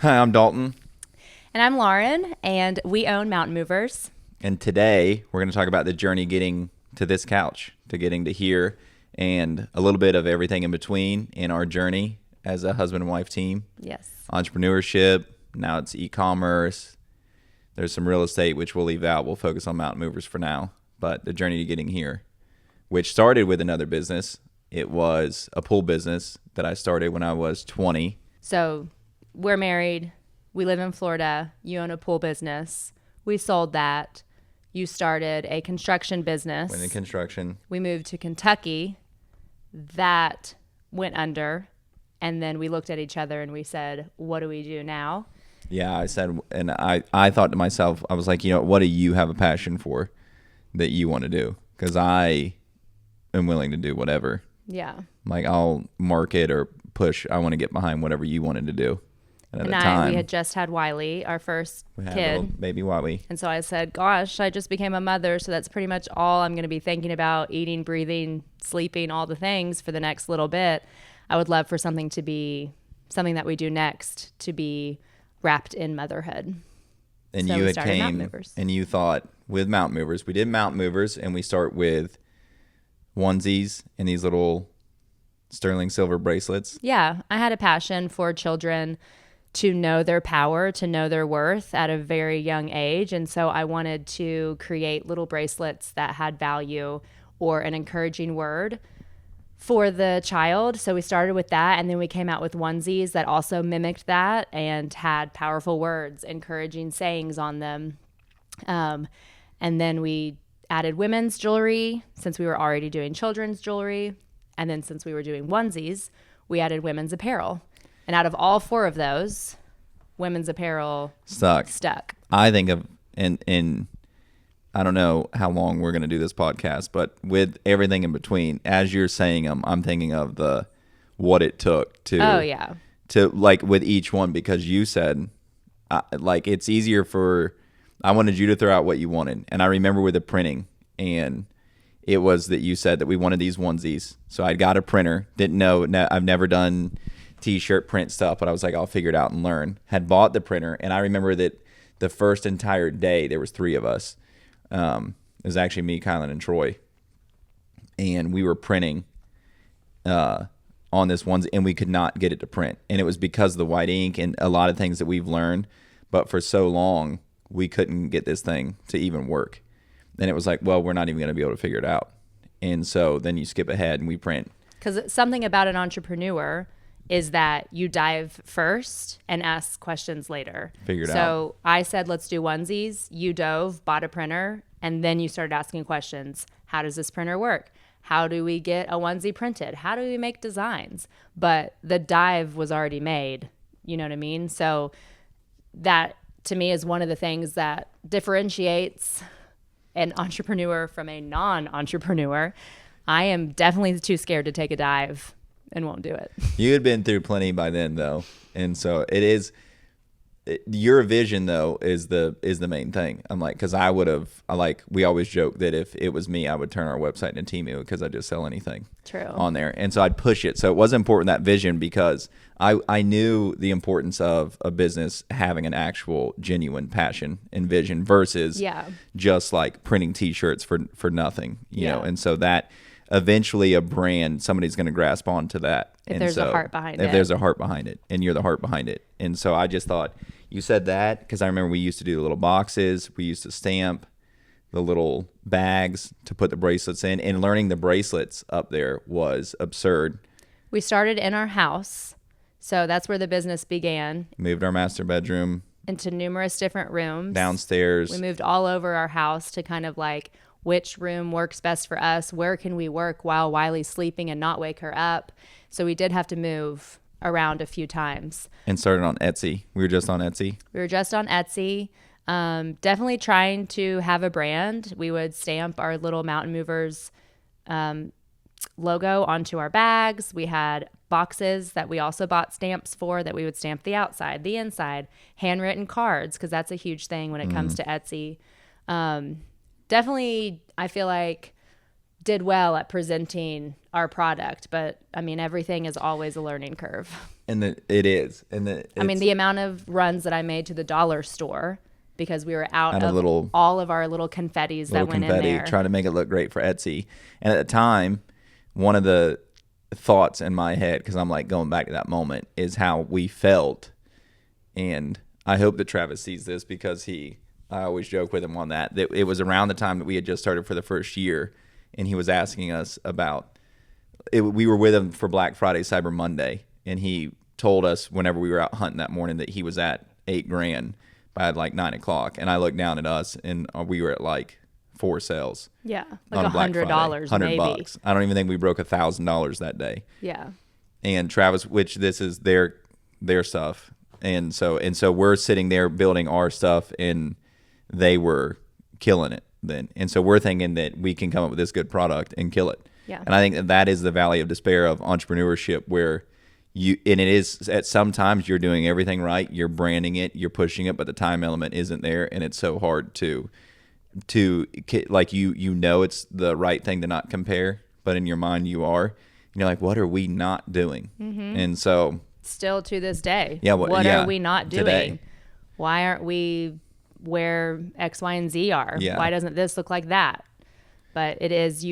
Hi, I'm Dalton, And I'm Lauren, and we own Mountain Moverz. and today we're going to talk about the journey getting to this couch, to getting to here, and a little bit of everything in between in our journey as a husband and wife team. Yes. Entrepreneurship, now it's e-commerce. There's some real estate, which we'll leave out. We'll focus on Mountain Moverz for now, but the journey to getting here, which started with another business. It was a pool business that I started when I was 20. So we're married. We live in Florida. You own a pool business. We sold that. You started a construction business. Went in construction. We moved to Kentucky. That went under. And then we looked at each other and we said, what do we do now? Yeah, I said, and I thought to myself, I was like, what do you have a passion for that you want to do? Because I am willing to do whatever. Yeah. Like, I'll market or push. I want to get behind whatever you wanted to do. And at the And time, we had just had Wiley, our first we had kid. little baby Wiley. And so I said, gosh, I just became a mother. So that's pretty much all I'm going to be thinking about: eating, breathing, sleeping, all the things for the next little bit. I would love for something to be something that we do next to be wrapped in motherhood. And So you we had started came Mountain Moverz. and you thought with Mountain Movers, we did Mountain Movers, and we start with onesies and these little sterling silver bracelets. Yeah, I had a passion for children to know their power, to know their worth at a very young age. And so I wanted to create little bracelets that had value or an encouraging word for the child. So we started with that, and then we came out with onesies that also mimicked that and had powerful words, encouraging sayings on them. And then we added women's jewelry since we were already doing children's jewelry. And then since we were doing onesies, we added women's apparel. And out of all four of those, women's apparel stuck. I think of, and I don't know how long we're going to do this podcast, but with everything in between, as you're saying them, I'm thinking of what it took to, Oh, yeah. to like with each one, because you said, like, it's easier I wanted you to throw out what you wanted. And I remember with the printing, and it was that you said that we wanted these onesies. So I got a printer, didn't know, I've never done t-shirt print stuff, but I was like, I'll figure it out and learn. Had bought the printer, and I remember that the first entire day there was three of us. It was actually me, Kylan, and Troy, and we were printing on this onesie, and we could not get it to print, and it was because of the white ink and a lot of things that we've learned, but for so long we couldn't get this thing to even work. And it was like, well, we're not even going to be able to figure it out. And so then you skip ahead and we print. Because something about an entrepreneur is that you dive first and ask questions later. Figure it out. So I said, let's do onesies. You dove, bought a printer, and then you started asking questions. How does this printer work? How do we get a onesie printed? How do we make designs? But the dive was already made. You know what I mean? So that, to me, is one of the things that differentiates an entrepreneur from a non-entrepreneur. I am definitely too scared to take a dive and won't do it. You had been through plenty by then, though, and so your vision, though, is the main thing. I'm like, because we always joke that if it was me, I would turn our website into Temu, because I just sell anything on there, and so I'd push it. So it was important, that vision, because I knew the importance of a business having an actual genuine passion and vision versus just like printing t-shirts for nothing, you know. And so that eventually a brand, somebody's going to grasp onto that. If there's a heart behind it. If there's a heart behind it, and you're the heart behind it. And so I just thought, you said that because I remember we used to do the little boxes. We used to stamp the little bags to put the bracelets in, and learning the bracelets up there was absurd. We started in our house. So that's where the business began. Moved our master bedroom into numerous different rooms. Downstairs. We moved all over our house to kind of like, which room works best for us? Where can we work while Wiley's sleeping and not wake her up? So we did have to move around a few times. And started on Etsy. We were just on Etsy. Definitely trying to have a brand. We would stamp our little Mountain Moverz logo onto our bags. We had boxes that we also bought stamps for that we would stamp the outside, the inside, handwritten cards, because that's a huge thing when it comes to Etsy. Definitely, I feel like did well at presenting our product. But I mean, everything is always a learning curve. And it is. I mean, the amount of runs that I made to the dollar store because we were out of all of our little confettis that went in there. Trying to make it look great for Etsy. And at the time, one of the thoughts in my head, because I'm like going back to that moment, is how we felt. And I hope that Travis sees this because I always joke with him on that it was around the time that we had just started for the first year, and he was asking us about it. We were with him for Black Friday, Cyber Monday, and he told us whenever we were out hunting that morning that he was at $8,000 by like 9:00, and I looked down at us and we were at like 4 sales. Yeah, like $100 maybe. $100. I don't even think we broke $1,000 that day. Yeah. And Travis, which this is their stuff, and so we're sitting there building our stuff, and they were killing it then. And so we're thinking that we can come up with this good product and kill it. Yeah. And I think that is the valley of despair of entrepreneurship, where and it is at sometimes you're doing everything right, you're branding it, you're pushing it, but the time element isn't there, and it's so hard to like it's the right thing to not compare, but in your mind you are. And you're like, what are we not doing? Mm-hmm. And so still to this day, what are we not doing today? Why aren't we where X, Y, and Z are? Yeah. Why doesn't this look like that? But it is,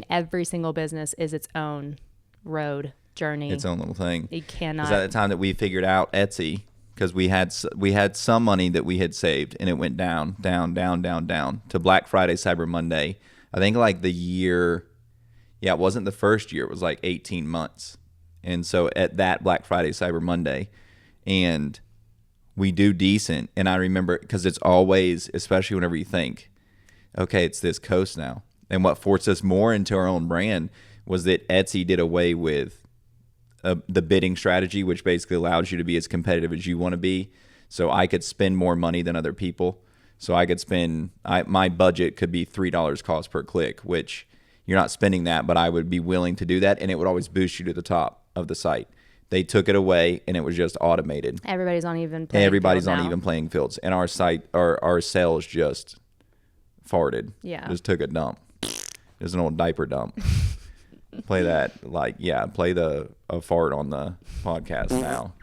every single business is its own road journey, its own little thing. You cannot. Because at the time that we figured out Etsy, because we had some money that we had saved, and it went down to Black Friday, Cyber Monday. I think like the year, it wasn't the first year. It was like 18 months. And so at that Black Friday, Cyber Monday, and we do decent. And I remember, because it's always, especially whenever you think, okay, it's this coast now. And what forced us more into our own brand was that Etsy did away with the bidding strategy, which basically allows you to be as competitive as you want to be. So I could spend more money than other people. So I could my budget could be $3 cost per click, which you're not spending that, but I would be willing to do that, and it would always boost you to the top of the site. They took it away, and it was just automated. Everybody's on even playing fields, and our site, our sales just farted. Yeah, just took a dump. There's an old diaper dump. Play that, play a fart on the podcast now.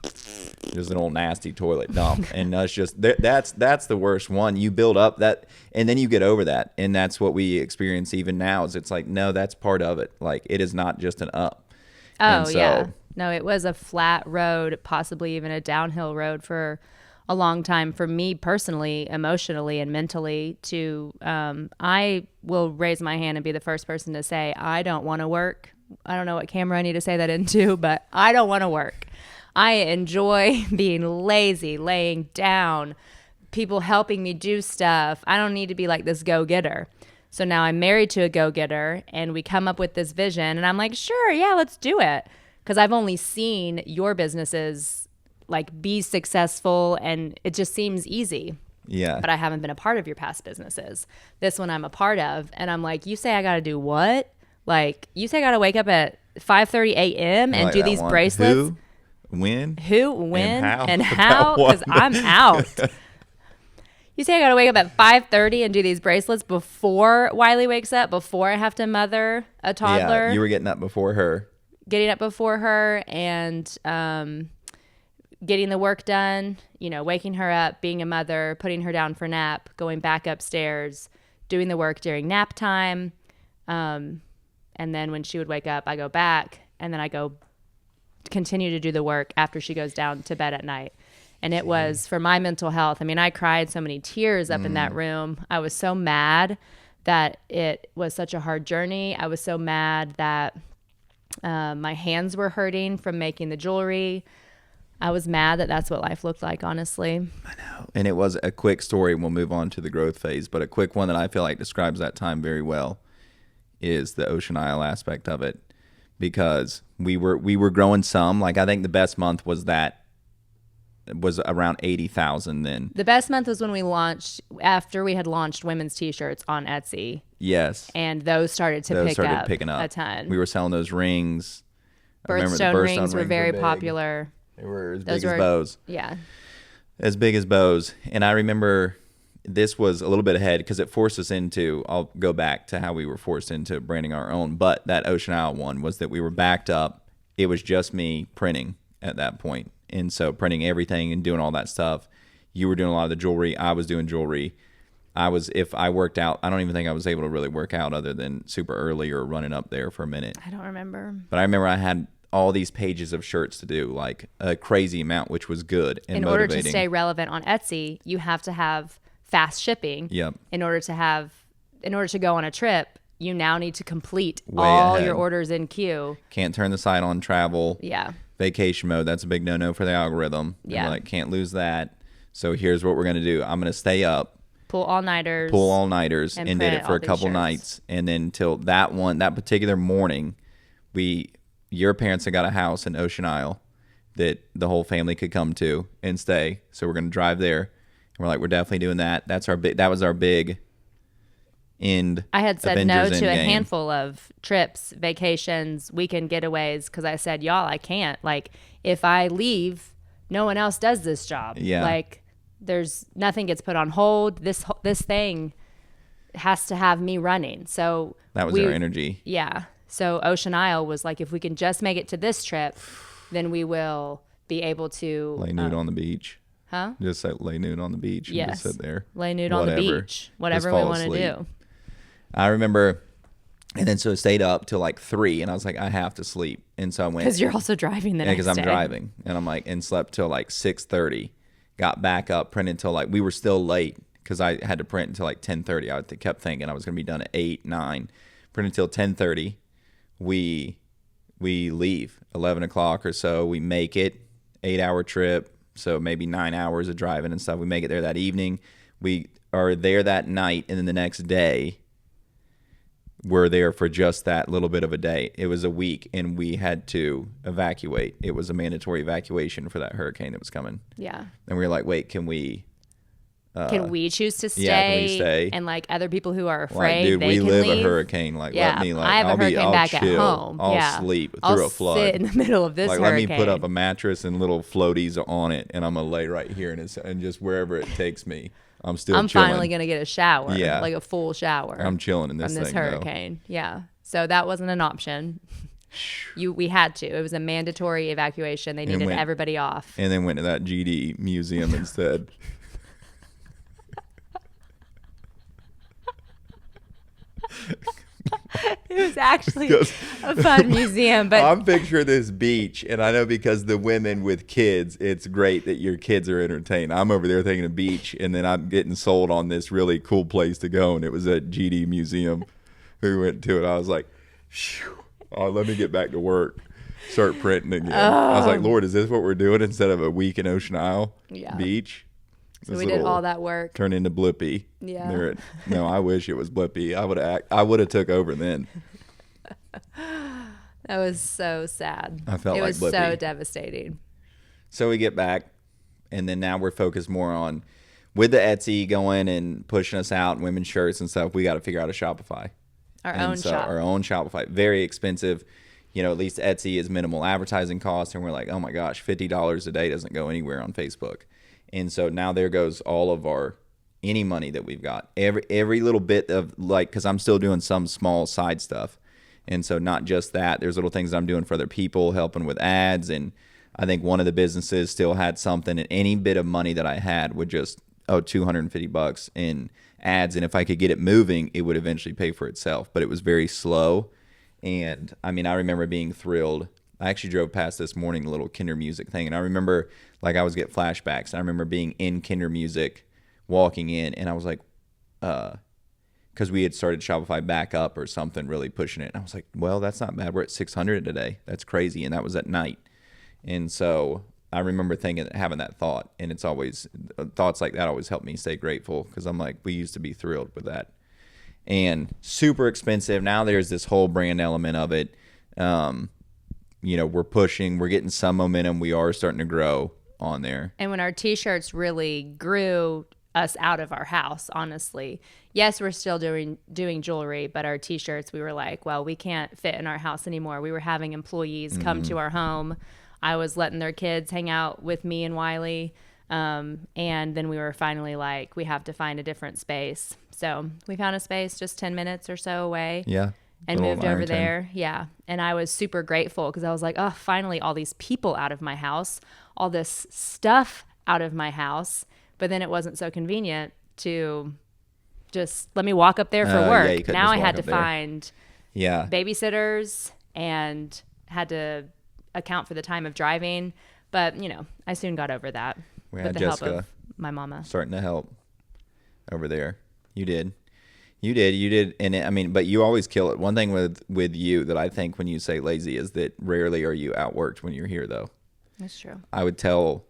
Just an old nasty toilet dump, and that's the worst one. You build up that, and then you get over that, and that's what we experience even now. Is it's like, no, that's part of it. Like, it is not just an up. Oh, yeah. No, it was a flat road, possibly even a downhill road for a long time for me personally, emotionally, and mentally. I will raise my hand and be the first person to say, I don't want to work. I don't know what camera I need to say that into, but I don't want to work. I enjoy being lazy, laying down, people helping me do stuff. I don't need to be like this go-getter. So now I'm married to a go-getter, and we come up with this vision, and I'm like, sure, yeah, let's do it. Because I've only seen your businesses like be successful, and it just seems easy. Yeah. But I haven't been a part of your past businesses. This one I'm a part of, and I'm like, you say I got to do what? Like, you say I got to wake up at 5:30 a.m. and do these bracelets? Who, when, and how? Because I'm out. You say I got to wake up at 5:30 and do these bracelets before Wiley wakes up, before I have to mother a toddler? Yeah, you were getting up before her. And getting the work done, waking her up, being a mother, putting her down for nap, going back upstairs, doing the work during nap time. And then when she would wake up, I go back, and then I go continue to do the work after she goes down to bed at night. And it was for my mental health. I mean, I cried so many tears up in that room. I was so mad that it was such a hard journey. I was so mad that my hands were hurting from making the jewelry. I was mad that that's what life looked like, honestly. I know. And it was a quick story. We'll move on to the growth phase, but a quick one that I feel like describes that time very well is the Ocean Isle aspect of it, because we were growing some. Like, I think the best month was around 80,000 then. The best month was when we launched, after we had launched women's t-shirts on Etsy. Yes. And those started picking up a ton. We were selling those rings. Birthstone rings were very popular. They were as big as bows. Yeah. As big as bows. And I remember this was a little bit ahead because it forced us into, I'll go back to how we were forced into branding our own. But that Ocean Isle one was that we were backed up. It was just me printing at that point. And so printing everything and doing all that stuff. You were doing a lot of the jewelry. I was doing jewelry. If I worked out, I don't even think I was able to really work out other than super early or running up there for a minute. I don't remember. But I remember I had all these pages of shirts to do, like a crazy amount, which was good and motivating. In order to stay relevant on Etsy, you have to have fast shipping. Yep. In order to go on a trip, you now need to complete Way all ahead. your orders in queue. Can't turn the site on travel. Yeah. Vacation mode, that's a big no-no for the algorithm. Yeah. And can't lose that. So here's what we're going to do. I'm going to stay up. Pull all-nighters. And did it for a couple nights. And then till that particular morning, your parents had got a house in Ocean Isle that the whole family could come to and stay. So we're going to drive there. And we're like, we're definitely doing that. That was our big end. I had said Avengers no to a Endgame. handful of trips, vacations, weekend getaways because I said, y'all, I can't. Like, if I leave, no one else does this job. Yeah. Like, there's nothing gets put on hold. This thing has to have me running. So That was our energy. Yeah. So Ocean Isle was like, if we can just make it to this trip, then we will be able to Lay nude on the beach. Huh? Just lay nude on the beach and Yes. just sit there. Lay nude on the beach. Whatever Just we fall want to asleep. do. I remember, and then so I stayed up till 3, and I was like, I have to sleep. And so I went. Because you're also driving the next day. Because I'm driving. And I'm like, and slept till 6:30. Got back up, printed till we were still late because I had to print until 10:30. I kept thinking I was going to be done at 8, 9. Printed till 10:30. We leave 11 o'clock or so. We make it 8-hour trip. So maybe 9 hours of driving and stuff. We make it there that evening. We are there that night. And then the next day, we're there for just that little bit of a day. It was a week, and we had to evacuate. It was a mandatory evacuation for that hurricane that was coming. Yeah. And we were like, wait, can we choose to stay? yeah, can we stay? And other people who are afraid, dude, they we can live leave. a hurricane. Yeah, let me I have a hurricane I'll back chill. at home. I'll Yeah. sleep I'll through a flood. sit in the middle of this hurricane. Let me put up a mattress and little floaties on it, and I'm gonna lay right here and just wherever it takes me. I'm chilling. Finally gonna get a shower. Yeah. Like a full shower. I'm chilling in this from this thing, hurricane. Yeah. So that wasn't an option. We had to. It was a mandatory evacuation. They needed everybody off. And then went to that GD museum instead. It was actually a fun museum, but I'm picturing this beach, and I know because the women with kids, it's great that your kids are entertained. I'm over there thinking of beach, and then I'm getting sold on this really cool place to go, and it was at GD Museum. We went to it. I was like, phew, let me get back to work. Start printing again. I was like, Lord, is this what we're doing instead of a week in Ocean Isle Beach? So we did all that work. Turn into Blippy. Yeah. No, I wish it was Blippy. I would have took over then. That was so sad. I felt it like was Blippy. so devastating. So we get back, and then now we're focused more on, with the Etsy going and pushing us out, and women's shirts and stuff, we got to figure out a Shopify. Our own Shopify. Very expensive. At least Etsy is minimal advertising cost, and we're like, oh my gosh, $50 a day doesn't go anywhere on Facebook. And so now there goes all of any money that we've got. Every little bit of because I'm still doing some small side stuff. And so not just that, there's little things I'm doing for other people, helping with ads. And I think one of the businesses still had something, and any bit of money that I had would just, $250 in ads. And if I could get it moving, it would eventually pay for itself. But it was very slow. And I remember being thrilled. I actually drove past this morning, the little Kinder Music thing, and I remember I was getting flashbacks. And I remember being in Kinder Music, walking in, and I was like, because we had started Shopify back up or something, really pushing it. And I was like, well, that's not bad. We're at 600 today. That's crazy, and that was at night. And so I remember having that thought, and it's always thoughts like that always help me stay grateful because I'm like, we used to be thrilled with that. And super expensive. Now there's this whole brand element of it. We're pushing, we're getting some momentum. We are starting to grow on there. And when our t-shirts really grew us out of our house, honestly, yes, we're still doing jewelry, but our t-shirts, we were like, well, we can't fit in our house anymore. We were having employees come to our home. I was letting their kids hang out with me and Wiley. And then we were finally like, we have to find a different space. So we found a space just 10 minutes or so away. Yeah. And Little moved over Ironton. there. Yeah. And I was super grateful because I was like, oh, finally all these people out of my house, all this stuff out of my house. But then it wasn't so convenient to just let me walk up there for Yeah, work. you couldn't Now just I walk had to up there. find Yeah. babysitters and had to account for the time of driving. But, I soon got over that We with had the Jessica help of my mama. starting to help over there. You did. And but you always kill it. One thing with you that I think when you say lazy is that rarely are you outworked when you're here, though. That's true. I would tell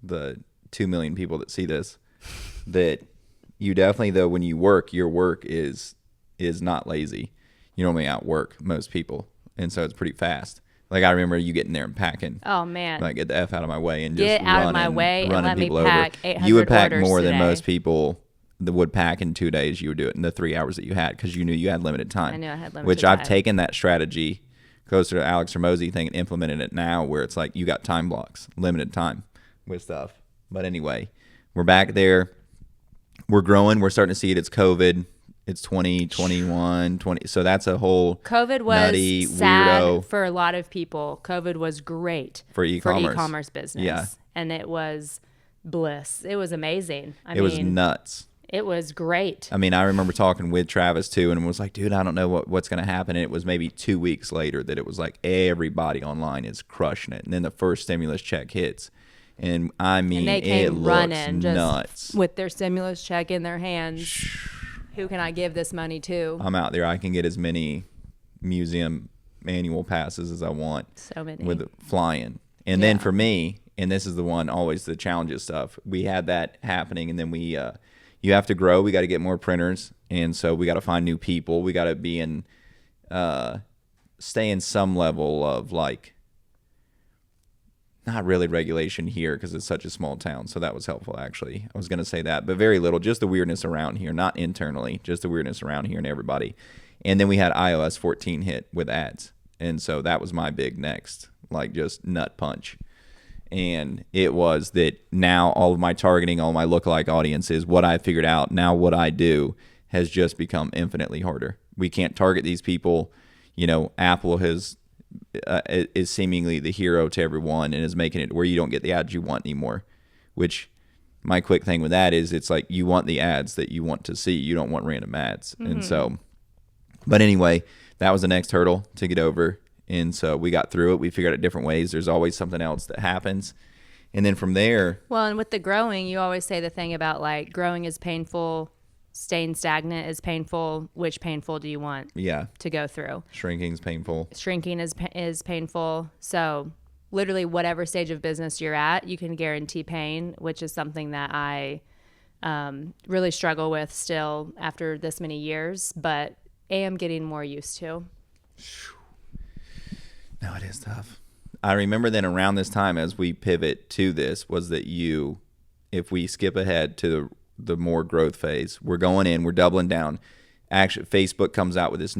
the 2 million people that see this that you definitely, though, when you work, your work is not lazy. You normally outwork most people, and so it's pretty fast. Like I remember you getting there and packing. Oh, man. Like get the F out of my way and Get just out of my way and running let me people pack over. 800 You would pack orders more than today. most people that would pack in 2 days. You would do it in the 3 hours that you had because you knew you had limited time. I knew I had limited Which I've time. taken that strategy closer to Alex Hormozy thing and implemented it now where it's like you got time blocks, limited time with stuff. But anyway, we're back there. We're growing. We're starting to see it. It's COVID. It's 2021, 20. So that's a whole COVID was nutty, sad weirdo for a lot of people. COVID was great for e-commerce. Business. Yeah. And it was bliss. It was amazing. It was nuts. It was great. I mean, I remember talking with Travis too, and was like, dude, I don't know what's going to happen. And it was maybe 2 weeks later that it was like everybody online is crushing it. And then the first stimulus check hits. And I mean, And they it came looks running just nuts. with their stimulus check in their hands. Who can I give this money to? I'm out there. I can get as many museum annual passes as I want. So many. With flying. And then for me, and this is the one always the challenges stuff, we had that happening, and then you have to grow. We got to get more printers, and so we got to find new people. We got to be in stay in some level of like not really regulation here because it's such a small town, so that was helpful actually. I was going to say that, but very little, just the weirdness around here, not internally, just the weirdness around here and everybody. And then we had iOS 14 hit with ads, and so that was my big next, like just nut punch. And it was that now all of my targeting, all my lookalike audiences, what I figured out, now what I do has just become infinitely harder. We can't target these people. Apple is seemingly the hero to everyone and is making it where you don't get the ads you want anymore, which my quick thing with that is it's like you want the ads that you want to see. You don't want random ads. Mm-hmm. And so, but anyway, that was the next hurdle to get over. And so we got through it. We figured out different ways. There's always something else that happens. And then from there. Well, and with the growing, you always say the thing about like growing is painful, staying stagnant is painful. Which painful do you want to go through? Shrinking's painful. Shrinking is painful. So literally whatever stage of business you're at, you can guarantee pain, which is something that I really struggle with still after this many years, but am getting more used to. No, it is tough. I remember then around this time as we pivot to this was that if we skip ahead to the more growth phase, we're going in, we're doubling down. Actually, Facebook comes out with this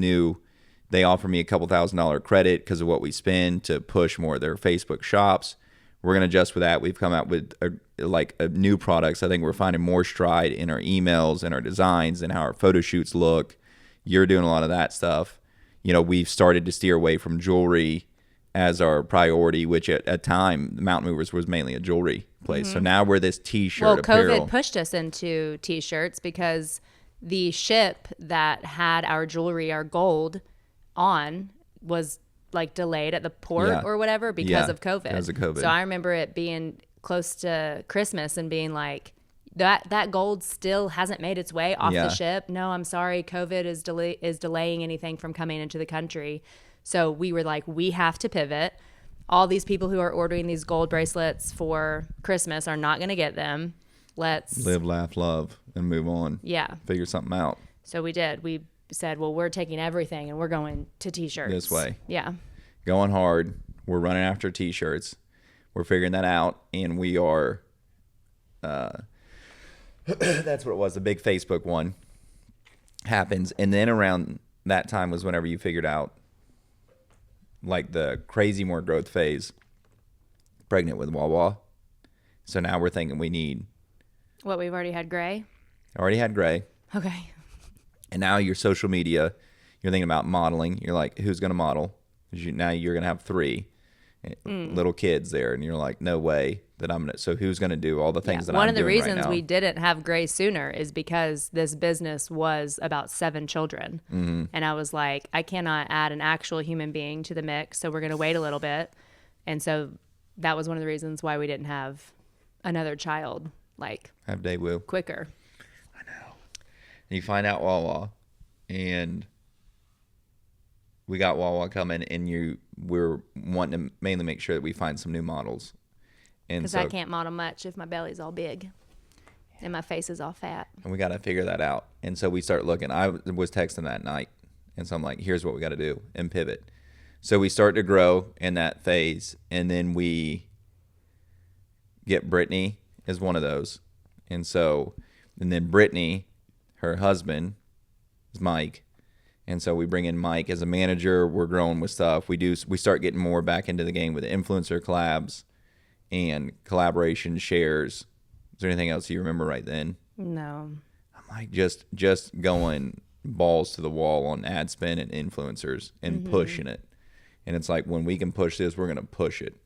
they offer me a couple $1,000 credit because of what we spend to push more of their Facebook shops. We're going to adjust with that. We've come out with a new products. I think we're finding more stride in our emails and our designs and how our photo shoots look. You're doing a lot of that stuff. We've started to steer away from jewelry as our priority, which at a time, Mountain Moverz was mainly a jewelry place. Mm-hmm. So now we're this T-shirt apparel. COVID pushed us into T-shirts because the ship that had our jewelry, our gold on was like delayed at the port or whatever because of COVID. Because of COVID. So I remember it being close to Christmas and being like, that gold still hasn't made its way off the ship. No, I'm sorry. COVID is delaying anything from coming into the country. So we were like, we have to pivot. All these people who are ordering these gold bracelets for Christmas are not going to get them. Let's live, laugh, love, and move on. Yeah. Figure something out. So we did. We said, well, we're taking everything and we're going to T-shirts. This way. Yeah. Going hard. We're running after T-shirts. We're figuring that out. And we are, that's what it was. The big Facebook one happens. And then around that time was whenever you figured out like the crazy more growth phase, pregnant with Wawa. So now we're thinking we need. What, we've already had gray? Already had gray. Okay. And now your social media, you're thinking about modeling. You're like, who's going to model? 'Cause now you're going to have 3 little kids there. And you're like, no way that I'm going to. So who's going to do all the things that I'm doing right now? One of the reasons we didn't have gray sooner is because this business was about 7 children. Mm-hmm. And I was like, I cannot add an actual human being to the mix. So we're going to wait a little bit. And so that was one of the reasons why we didn't have another child, like, have Daewoo quicker. I know. And you find out Wawa, and we got Wawa coming, and we're wanting to mainly make sure that we find some new models. Because so, I can't model much if my belly's all big and my face is all fat. And we got to figure that out. And so we start looking. I was texting that night, and so I'm like, here's what we got to do, and pivot. So we start to grow in that phase, and then we get Brittany as one of those. And then Brittany, her husband, is Mike. And so we bring in Mike as a manager. We're growing with stuff. We start getting more back into the game with influencer collabs and collaboration shares. Is there anything else you remember right then? No. I'm like just going balls to the wall on ad spend and influencers and pushing it. And it's like, when we can push this, we're going to push it.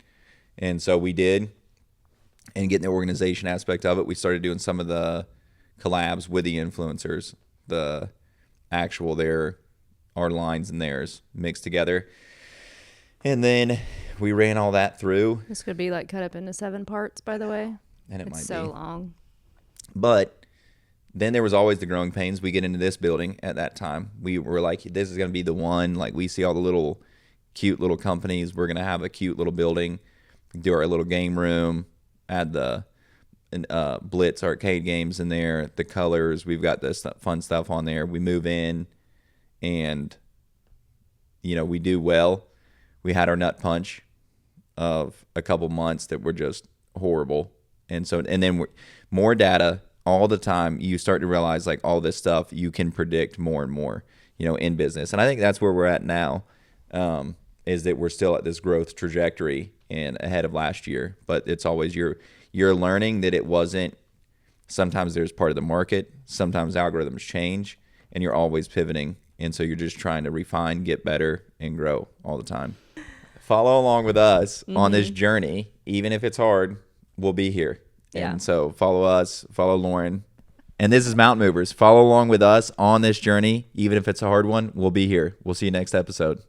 And so we did. And getting the organization aspect of it, we started doing some of the collabs with the influencers, the actual our lines and theirs mixed together. And then we ran all that through. This could be like cut up into 7 parts, by the way. And it's so long. But then there was always the growing pains. We get into this building at that time. We were like, this is going to be the one. Like, we see all the little cute little companies. We're going to have a cute little building, do our little game room, add the Blitz arcade games in there, the colors. We've got this fun stuff on there. We move in, and we do well. We had our nut punch of a couple months that were just horrible, and then more data all the time. You start to realize, like, all this stuff you can predict more and more, in business. And I think that's where we're at now, is that we're still at this growth trajectory and ahead of last year. But it's always you're learning that it wasn't. Sometimes there's part of the market. Sometimes algorithms change, and you're always pivoting. And so you're just trying to refine, get better, and grow all the time. Follow along with us on this journey. Even if it's hard, we'll be here. Yeah. And so follow us, follow Lauren. And this is Mountain Moverz. Follow along with us on this journey. Even if it's a hard one, we'll be here. We'll see you next episode.